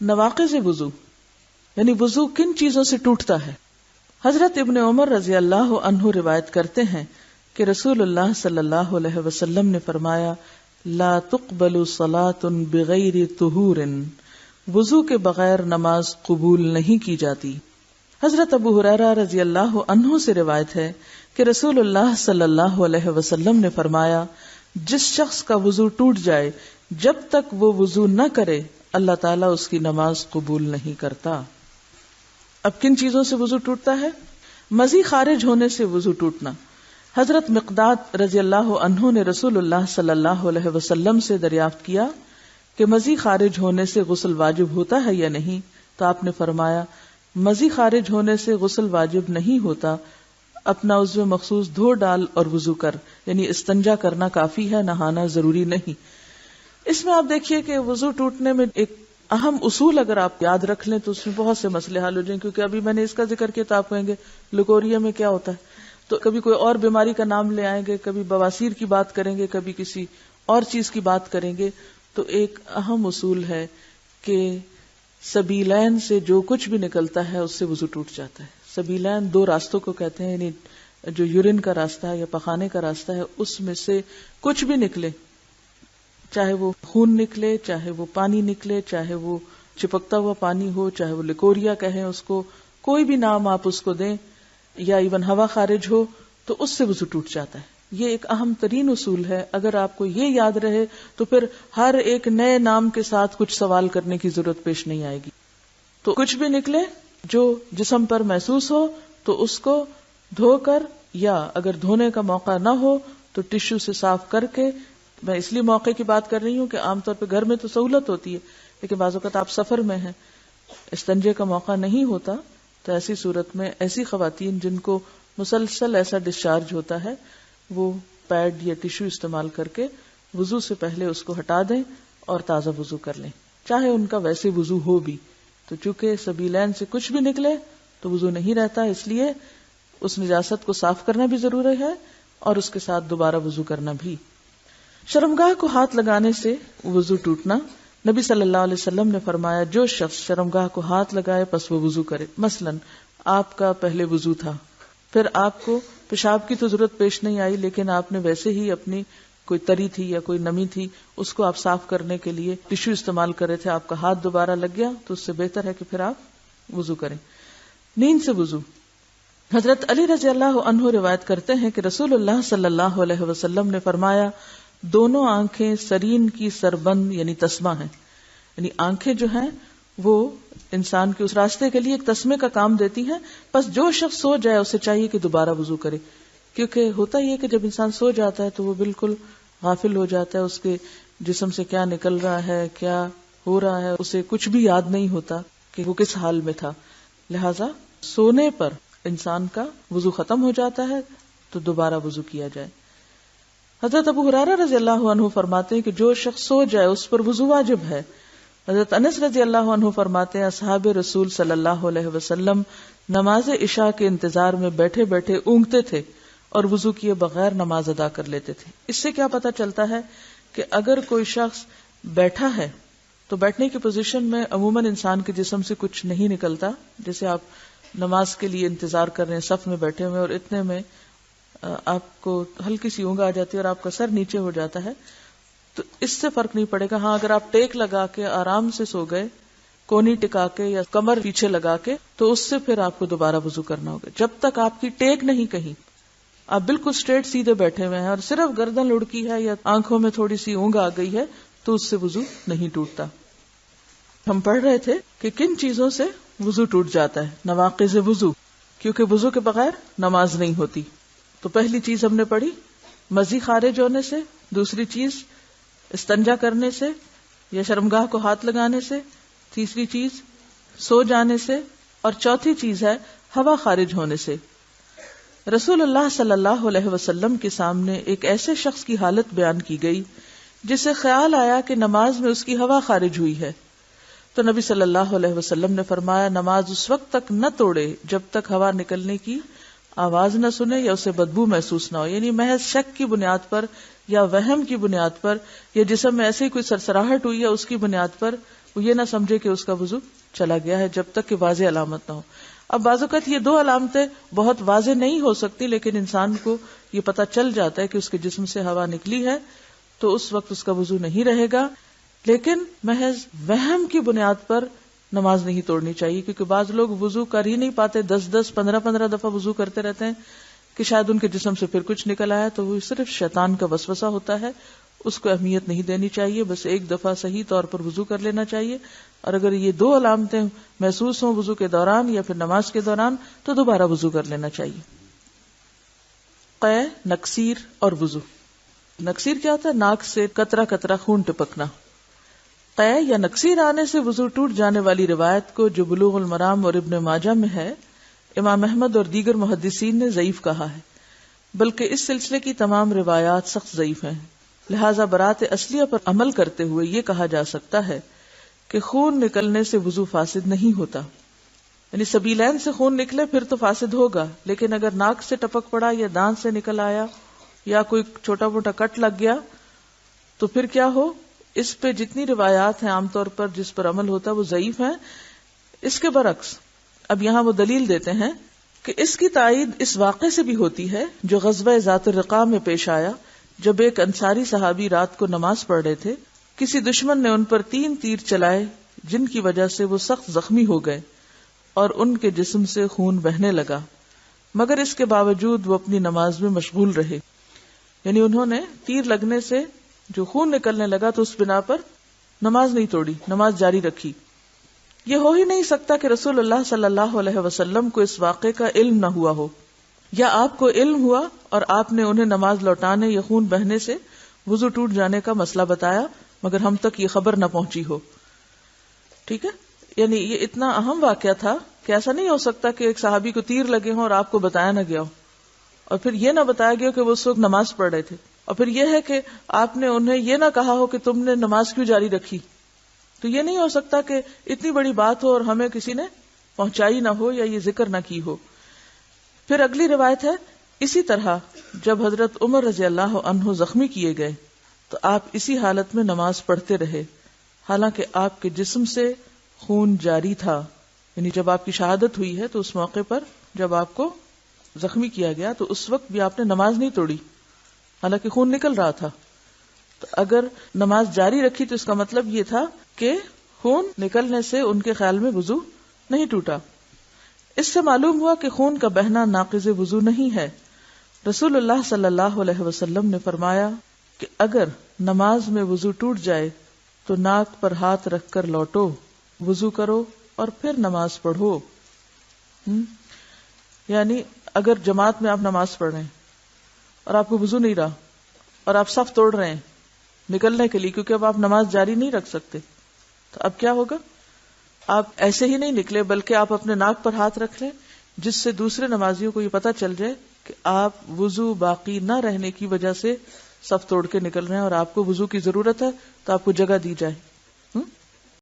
نواقض وضو یعنی وضو کن چیزوں سے ٹوٹتا ہے. حضرت ابن عمر رضی اللہ عنہ روایت کرتے ہیں کہ رسول اللہ صلی اللہ علیہ وسلم نے فرمایا لا تقبل صلاة بغیر طہور، وضو کے بغیر نماز قبول نہیں کی جاتی. حضرت ابو ہریرہ رضی اللہ عنہ سے روایت ہے کہ رسول اللہ صلی اللہ علیہ وسلم نے فرمایا جس شخص کا وضو ٹوٹ جائے جب تک وہ وضو نہ کرے اللہ تعالیٰ اس کی نماز قبول نہیں کرتا. اب کن چیزوں سے وضو ٹوٹتا ہے؟ مزی خارج ہونے سے وضو ٹوٹنا. حضرت مقداد رضی اللہ عنہ نے رسول اللہ صلی اللہ علیہ وسلم سے دریافت کیا کہ مزی خارج ہونے سے غسل واجب ہوتا ہے یا نہیں، تو آپ نے فرمایا مزی خارج ہونے سے غسل واجب نہیں ہوتا، اپنا عضو مخصوص دھو ڈال اور وضو کر، یعنی استنجا کرنا کافی ہے، نہانا ضروری نہیں. اس میں آپ دیکھیے کہ وضو ٹوٹنے میں ایک اہم اصول اگر آپ یاد رکھ لیں تو اس میں بہت سے مسئلے حل ہو جائیں. کیونکہ ابھی میں نے اس کا ذکر کیا تو آپ کہیں گے لکوریا میں کیا ہوتا ہے، تو کبھی کوئی اور بیماری کا نام لے آئیں گے، کبھی بواسیر کی بات کریں گے، کبھی کسی اور چیز کی بات کریں گے. تو ایک اہم اصول ہے کہ سبیلین سے جو کچھ بھی نکلتا ہے اس سے وضو ٹوٹ جاتا ہے. سبیلین دو راستوں کو کہتے ہیں، یعنی جو یورین کا راستہ ہے یا پخانے کا راستہ ہے اس میں سے کچھ بھی نکلے، چاہے وہ خون نکلے، چاہے وہ پانی نکلے، چاہے وہ چپکتا ہوا پانی ہو، چاہے وہ لکوریا کہیں اس کو، کوئی بھی نام آپ اس کو دیں، یا ایون ہوا خارج ہو، تو اس سے وضو ٹوٹ جاتا ہے. یہ ایک اہم ترین اصول ہے. اگر آپ کو یہ یاد رہے تو پھر ہر ایک نئے نام کے ساتھ کچھ سوال کرنے کی ضرورت پیش نہیں آئے گی. تو کچھ بھی نکلے جو جسم پر محسوس ہو تو اس کو دھو کر، یا اگر دھونے کا موقع نہ ہو تو ٹشو سے صاف کر کے. میں اس لیے موقع کی بات کر رہی ہوں کہ عام طور پہ گھر میں تو سہولت ہوتی ہے، لیکن بعض اوقات آپ سفر میں ہیں، استنجے کا موقع نہیں ہوتا، تو ایسی صورت میں ایسی خواتین جن کو مسلسل ایسا ڈسچارج ہوتا ہے وہ پیڈ یا ٹشو استعمال کر کے وضو سے پہلے اس کو ہٹا دیں اور تازہ وضو کر لیں، چاہے ان کا ویسے وضو ہو بھی. تو چونکہ سبیلین سے کچھ بھی نکلے تو وضو نہیں رہتا، اس لیے اس نجاست کو صاف کرنا بھی ضروری ہے اور اس کے ساتھ دوبارہ وضو کرنا بھی. شرمگاہ کو ہاتھ لگانے سے وضو ٹوٹنا. نبی صلی اللہ علیہ وسلم نے فرمایا جو شخص شرمگاہ کو ہاتھ لگائے پس وہ وضو کرے. مثلا آپ کا پہلے وضو تھا، پھر آپ کو پیشاب کی تو ضرورت پیش نہیں آئی، لیکن آپ نے ویسے ہی اپنی کوئی تری تھی یا کوئی نمی تھی اس کو آپ صاف کرنے کے لیے ٹشو استعمال کر رہے تھے، آپ کا ہاتھ دوبارہ لگ گیا تو اس سے بہتر ہے کہ پھر آپ وضو کریں. نیند سے وضو. حضرت علی رضی اللہ عنہ روایت کرتے ہیں کہ رسول اللہ صلی اللہ علیہ وسلم نے فرمایا دونوں آنکھیں سرین کی سربند یعنی تسمہ ہیں، یعنی آنکھیں جو ہیں وہ انسان کے اس راستے کے لیے ایک تسمے کا کام دیتی ہیں. بس جو شخص سو جائے اسے چاہیے کہ دوبارہ وضو کرے، کیونکہ ہوتا یہ کہ جب انسان سو جاتا ہے تو وہ بالکل غافل ہو جاتا ہے، اس کے جسم سے کیا نکل رہا ہے، کیا ہو رہا ہے، اسے کچھ بھی یاد نہیں ہوتا کہ وہ کس حال میں تھا. لہذا سونے پر انسان کا وضو ختم ہو جاتا ہے تو دوبارہ وضو کیا جائے. حضرت ابو ہریرہ رضی اللہ عنہ فرماتے ہیں کہ جو شخص سو جائے اس پر وضو واجب ہے. حضرت انس رضی اللہ عنہ فرماتے ہیں اصحاب رسول صلی اللہ علیہ وسلم نماز عشاء کے انتظار میں بیٹھے بیٹھے اونگتے تھے اور وضو کیے بغیر نماز ادا کر لیتے تھے. اس سے کیا پتہ چلتا ہے کہ اگر کوئی شخص بیٹھا ہے تو بیٹھنے کی پوزیشن میں عموماً انسان کے جسم سے کچھ نہیں نکلتا. جیسے آپ نماز کے لیے انتظار کر رہے ہیں، صف میں بیٹھے ہوئے، اور اتنے میں آپ کو ہلکی سی اونگ آ جاتی ہے اور آپ کا سر نیچے ہو جاتا ہے، تو اس سے فرق نہیں پڑے گا. ہاں اگر آپ ٹیک لگا کے آرام سے سو گئے، کونی ٹکا کے یا کمر پیچھے لگا کے، تو اس سے پھر آپ کو دوبارہ وضو کرنا ہوگا. جب تک آپ کی ٹیک نہیں کہیں، آپ بالکل اسٹریٹ سیدھے بیٹھے ہوئے ہیں اور صرف گردن لڑکی ہے یا آنکھوں میں تھوڑی سی اونگ آ گئی ہے تو اس سے وضو نہیں ٹوٹتا. ہم پڑھ رہے تھے کہ کن چیزوں سے وضو ٹوٹ جاتا ہے، نواقض وضو، کیونکہ وضو کے بغیر نماز نہیں ہوتی. تو پہلی چیز ہم نے پڑھی مزی خارج ہونے سے، دوسری چیز استنجا کرنے سے یا شرمگاہ کو ہاتھ لگانے سے، تیسری چیز سو جانے سے، اور چوتھی چیز ہے ہوا خارج ہونے سے. رسول اللہ صلی اللہ علیہ وسلم کے سامنے ایک ایسے شخص کی حالت بیان کی گئی جسے خیال آیا کہ نماز میں اس کی ہوا خارج ہوئی ہے. تو نبی صلی اللہ علیہ وسلم نے فرمایا نماز اس وقت تک نہ توڑے جب تک ہوا نکلنے کی آواز نہ سنے یا اسے بدبو محسوس نہ ہو. یعنی محض شک کی بنیاد پر یا وہم کی بنیاد پر یا جسم میں ایسے ہی کوئی سرسراہٹ ہوئی ہے اس کی بنیاد پر وہ یہ نہ سمجھے کہ اس کا وضو چلا گیا ہے جب تک کہ واضح علامت نہ ہو. اب بعض اوقات یہ دو علامتیں بہت واضح نہیں ہو سکتی، لیکن انسان کو یہ پتہ چل جاتا ہے کہ اس کے جسم سے ہوا نکلی ہے، تو اس وقت اس کا وضو نہیں رہے گا. لیکن محض وہم کی بنیاد پر نماز نہیں توڑنی چاہیے، کیونکہ بعض لوگ وضو کر ہی نہیں پاتے، 10 15 دفعہ وضو کرتے رہتے ہیں کہ شاید ان کے جسم سے پھر کچھ نکل آیا، تو وہ صرف شیطان کا وسوسہ ہوتا ہے، اس کو اہمیت نہیں دینی چاہیے. بس ایک دفعہ صحیح طور پر وضو کر لینا چاہیے، اور اگر یہ دو علامتیں محسوس ہوں وضو کے دوران یا پھر نماز کے دوران تو دوبارہ وضو کر لینا چاہیے. قے، نکسیر اور وضو. نکسیر کیا ہوتا ہے؟ ناک سے قطرہ قطرہ خون ٹپکنا. قے یا نکسیر آنے سے وضو ٹوٹ جانے والی روایت کو جو بلوغ المرام اور ابن ماجہ میں ہے، امام احمد اور دیگر محدثین نے ضعیف کہا ہے، بلکہ اس سلسلے کی تمام روایات سخت ضعیف ہیں. لہذا برات اصلیہ پر عمل کرتے ہوئے یہ کہا جا سکتا ہے کہ خون نکلنے سے وضو فاسد نہیں ہوتا. یعنی سبیلین سے خون نکلے پھر تو فاسد ہوگا، لیکن اگر ناک سے ٹپک پڑا یا دانت سے نکل آیا یا کوئی چھوٹا موٹا کٹ لگ گیا تو پھر کیا ہو. اس پہ جتنی روایات ہیں عام طور پر جس پر عمل ہوتا ہے وہ ضعیف ہیں. اس کے برعکس اب یہاں وہ دلیل دیتے ہیں کہ اس کی تائید اس واقعے سے بھی ہوتی ہے جو غزوہ ذات الرقاع میں پیش آیا، جب ایک انصاری صحابی رات کو نماز پڑھ رہے تھے. کسی دشمن نے ان پر 3 تیر چلائے جن کی وجہ سے وہ سخت زخمی ہو گئے اور ان کے جسم سے خون بہنے لگا، مگر اس کے باوجود وہ اپنی نماز میں مشغول رہے. یعنی انہوں نے تیر لگنے سے جو خون نکلنے لگا تو اس بنا پر نماز نہیں توڑی، نماز جاری رکھی. یہ ہو ہی نہیں سکتا کہ رسول اللہ صلی اللہ علیہ وسلم کو اس واقعے کا علم نہ ہوا ہو، یا آپ کو علم ہوا اور آپ نے انہیں نماز لوٹانے یا خون بہنے سے وضو ٹوٹ جانے کا مسئلہ بتایا مگر ہم تک یہ خبر نہ پہنچی ہو. ٹھیک ہے، یعنی یہ اتنا اہم واقعہ تھا کہ ایسا نہیں ہو سکتا کہ ایک صحابی کو تیر لگے ہوں اور آپ کو بتایا نہ گیا ہو، اور پھر یہ نہ بتایا گیا کہ وہ اس وقت نماز پڑھ رہے تھے، اور پھر یہ ہے کہ آپ نے انہیں یہ نہ کہا ہو کہ تم نے نماز کیوں جاری رکھی. تو یہ نہیں ہو سکتا کہ اتنی بڑی بات ہو اور ہمیں کسی نے پہنچائی نہ ہو یا یہ ذکر نہ کی ہو. پھر اگلی روایت ہے، اسی طرح جب حضرت عمر رضی اللہ عنہ زخمی کیے گئے تو آپ اسی حالت میں نماز پڑھتے رہے حالانکہ آپ کے جسم سے خون جاری تھا. یعنی جب آپ کی شہادت ہوئی ہے تو اس موقع پر جب آپ کو زخمی کیا گیا تو اس وقت بھی آپ نے نماز نہیں توڑی حالانکہ خون نکل رہا تھا. تو اگر نماز جاری رکھی تو اس کا مطلب یہ تھا کہ خون نکلنے سے ان کے خیال میں وضو نہیں ٹوٹا. اس سے معلوم ہوا کہ خون کا بہنا ناقض وضو نہیں ہے. رسول اللہ صلی اللہ علیہ وسلم نے فرمایا کہ اگر نماز میں وضو ٹوٹ جائے تو ناک پر ہاتھ رکھ کر لوٹو، وضو کرو اور پھر نماز پڑھو. یعنی اگر جماعت میں آپ نماز پڑھ رہے ہیں اور آپ کو وضو نہیں رہا اور آپ صف توڑ رہے ہیں نکلنے کے لیے، کیونکہ اب آپ نماز جاری نہیں رکھ سکتے، تو اب کیا ہوگا؟ آپ ایسے ہی نہیں نکلے بلکہ آپ اپنے ناک پر ہاتھ رکھ لیں، جس سے دوسرے نمازیوں کو یہ پتہ چل جائے کہ آپ وضو باقی نہ رہنے کی وجہ سے صف توڑ کے نکل رہے ہیں اور آپ کو وضو کی ضرورت ہے تو آپ کو جگہ دی جائے.